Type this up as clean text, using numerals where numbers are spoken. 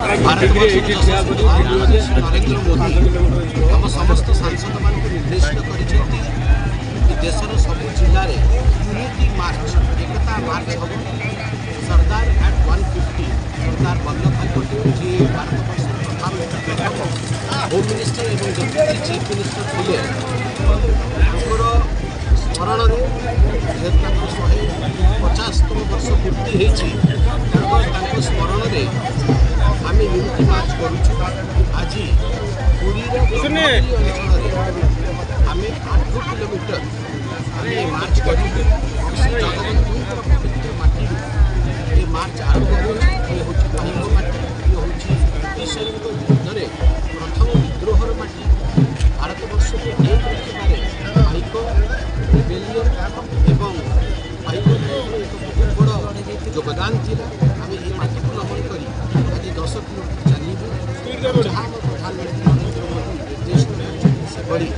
नरेंद्र मोदी आम समस्त सांसद मान निर्देशित कर देशर सब जिले में यूनिटी मार्च एकता मार्च हम सरदार एट 150 सरदार वल्लभ भाई पटेल जी भारत वर्ष प्रथम होम मिनिस्टर और डेप्यूटी चीफ मिनिस्टर थे स्मरण में 150तम वर्ष पूर्ति होती स्मरण में आम यूनिटी मार्च करुचु आज पुरी अंचल आम 8 किलोमीटर आम मार्च कर जगबंधुर पवित्र माटी ये मार्च आरंभ हो माटी ये हूँ ब्रिटिशर युद्ध में प्रथम विद्रोहर माटी भारतवर्ष को एक रखिबारे पाइक रिबेलियन एवं पाइक एक बहुत बड़ योगदान थिला आम ये माटी को नमन करी आज 10 किलोमीटर चलू जहाँ प्रधानमंत्री नरेंद्र मोदी निर्देश से बड़ी